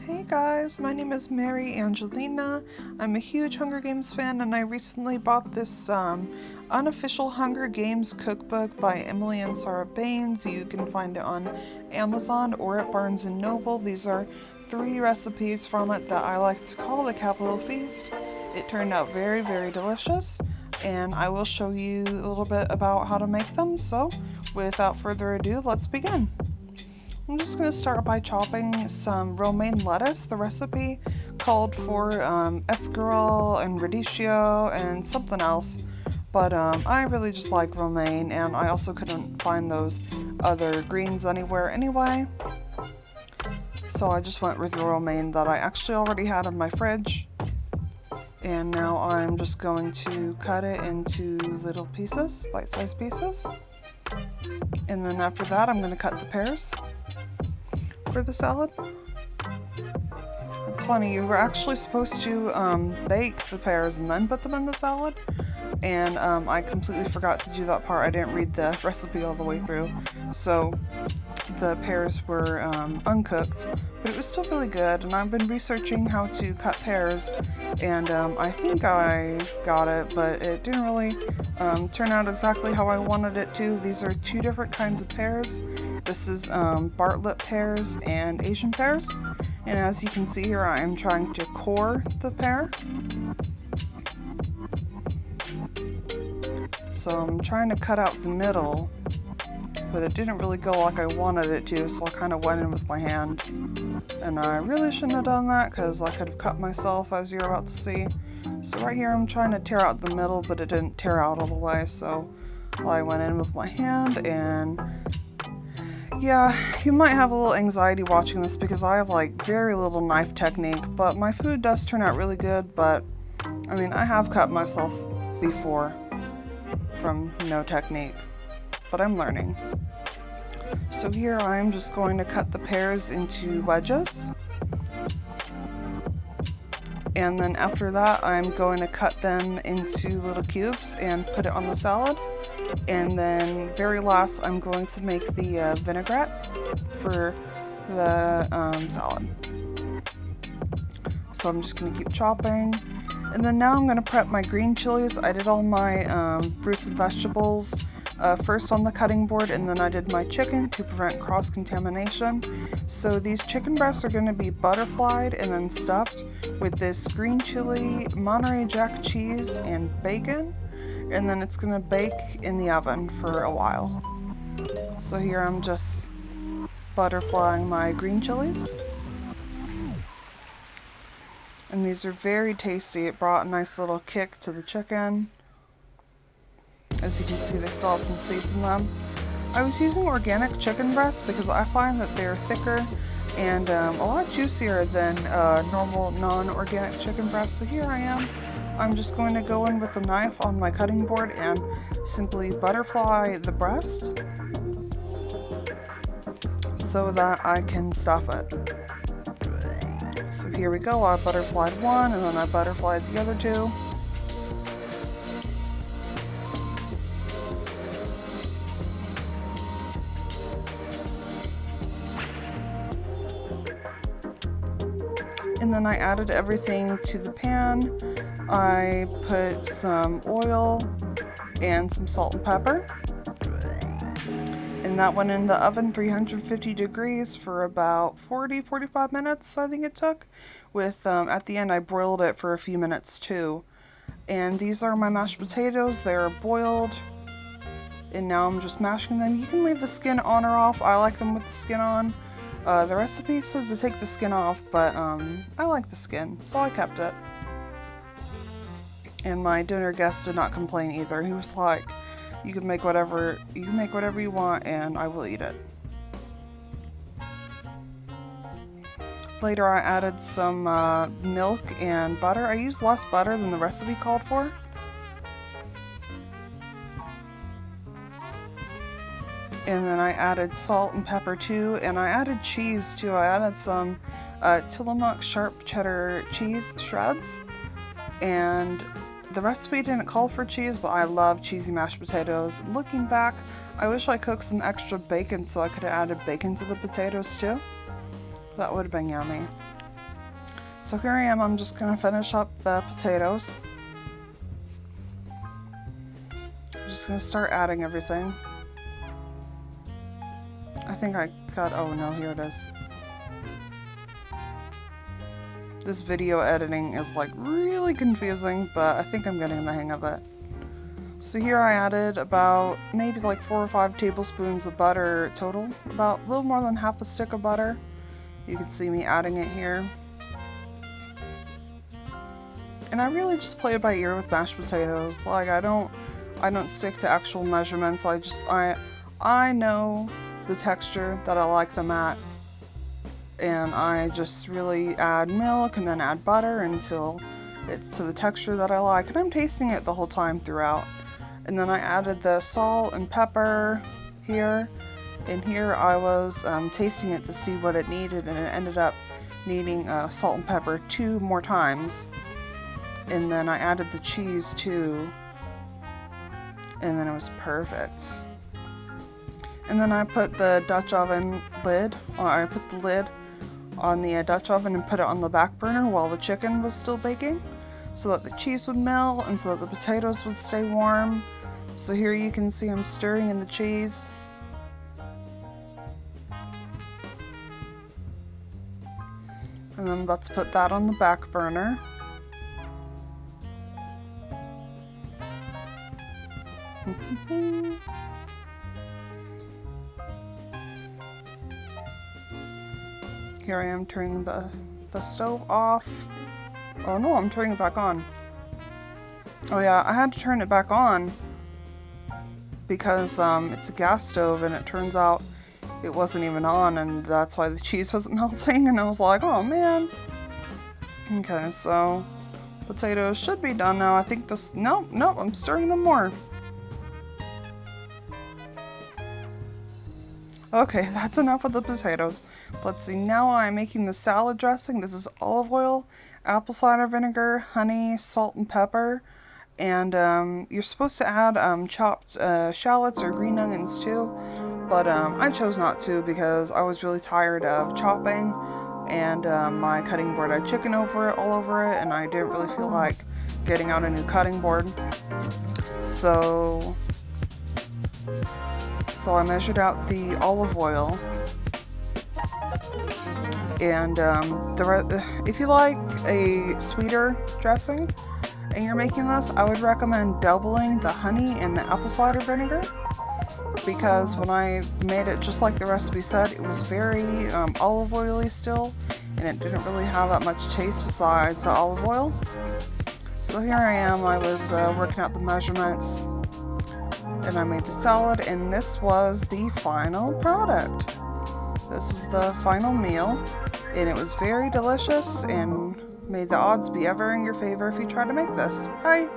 Hey guys, my name is Mary Angelina. I'm a huge Hunger Games fan and I recently bought this Unofficial Hunger Games Cookbook by Emily Ansara Baines. You can find it on Amazon or at Barnes & Noble. These are 3 recipes from it that I like to call the Capital Feast. It turned out very, very delicious and I will show you a little bit about how to make them. So without further ado, let's begin. I'm just going to start by chopping some romaine lettuce. The recipe called for escarole and radicchio and something else, but I really just like romaine, and I also couldn't find those other greens anywhere anyway. So I just went with the romaine that I actually already had in my fridge. And now I'm just going to cut it into little pieces, bite-sized pieces. And then after that, I'm going to cut the pears for the salad. It's funny, you were actually supposed to bake the pears and then put them in the salad, and I completely forgot to do that part. I didn't read the recipe all the way through, so the pears were uncooked, but it was still really good. And I've been researching how to cut pears, and I think I got it, but it didn't really turn out exactly how I wanted it to. These are 2 different kinds of pears. This is Bartlett pears and Asian pears, and as you can see here, I am trying to core the pear. So I'm trying to cut out the middle, but it didn't really go like I wanted it to, so I kind of went in with my hand. And I really shouldn't have done that because I could have cut myself, as you're about to see. So right here I'm trying to tear out the middle, but it didn't tear out all the way, so I went in with my hand. And yeah, you might have a little anxiety watching this because I have like very little knife technique, but my food does turn out really good. But I mean, I have cut myself before from no technique, but I'm learning. So here I'm just going to cut the pears into wedges. And then after that, I'm going to cut them into little cubes and put it on the salad. And then very last, I'm going to make the vinaigrette for the salad. So I'm just going to keep chopping. And then now I'm going to prep my green chilies. I did all my fruits and vegetables first on the cutting board, and then I did my chicken to prevent cross-contamination. So these chicken breasts are going to be butterflied and then stuffed with this green chili, Monterey Jack cheese, and bacon. And then it's going to bake in the oven for a while. So here I'm just butterflying my green chilies. And these are very tasty. It brought a nice little kick to the chicken. As you can see, they still have some seeds in them. I was using organic chicken breasts because I find that they're thicker and a lot juicier than normal non-organic chicken breasts. So here I am. I'm just going to go in with a knife on my cutting board and simply butterfly the breast so that I can stuff it. So here we go, I butterflied one and then I butterflied the other 2. And then I added everything to the pan. I put some oil and some salt and pepper. And that went in the oven 350 degrees for about 40-45 minutes, I think it took. With at the end I broiled it for a few minutes too. And these are my mashed potatoes. They're boiled. And now I'm just mashing them. You can leave the skin on or off. I like them with the skin on. The recipe said to take the skin off, but I like the skin, so I kept it. And my dinner guest did not complain either. He was like, you can make whatever you want and I will eat it. Later I added some milk and butter. I used less butter than the recipe called for. And then I added salt and pepper too, and I added cheese too. I added some Tillamook sharp cheddar cheese shreds. And the recipe didn't call for cheese, but I love cheesy mashed potatoes. Looking back, I wish I cooked some extra bacon so I could have added bacon to the potatoes too. That would have been yummy. So here I am, I'm just gonna finish up the potatoes. I'm just gonna start adding everything. I think I cut, oh no, here it is. This video editing is like really confusing, but I think I'm getting the hang of it. So here I added about maybe like 4 or 5 tablespoons of butter total, about a little more than half a stick of butter. You can see me adding it here. And I really just play it by ear with mashed potatoes. Like I don't stick to actual measurements. I know the texture that I like them at. And I just really add milk and then add butter until it's to the texture that I like. And I'm tasting it the whole time throughout. And then I added the salt and pepper here. And here I was tasting it to see what it needed, and it ended up needing salt and pepper 2 more times. And then I added the cheese too, and then it was perfect. And then I put the Dutch oven lid, or I put the lid on the Dutch oven and put it on the back burner while the chicken was still baking, so that the cheese would melt and so that the potatoes would stay warm. So here you can see I'm stirring in the cheese. And then I'm about to put that on the back burner. Here I am turning the stove off. Oh no, I'm turning it back on. Oh yeah, I had to turn it back on because it's a gas stove, and it turns out it wasn't even on, and that's why the cheese wasn't melting, and I was like, oh man. Okay, so potatoes should be done now. I think this, no, I'm stirring them more. Okay, that's enough with the potatoes. Let's see, now I'm making the salad dressing. This is olive oil, apple cider vinegar, honey, salt and pepper, and you're supposed to add chopped shallots or green onions too, but I chose not to because I was really tired of chopping, and my cutting board had chicken all over it, and I didn't really feel like getting out a new cutting board. So I measured out the olive oil, and if you like a sweeter dressing and you're making this, I would recommend doubling the honey and the apple cider vinegar, because when I made it just like the recipe said, it was very olive oily still, and it didn't really have that much taste besides the olive oil. So here I am, I was working out the measurements, and I made the salad, and this was the final product. This was the final meal, and it was very delicious, and may the odds be ever in your favor if you try to make this. Bye!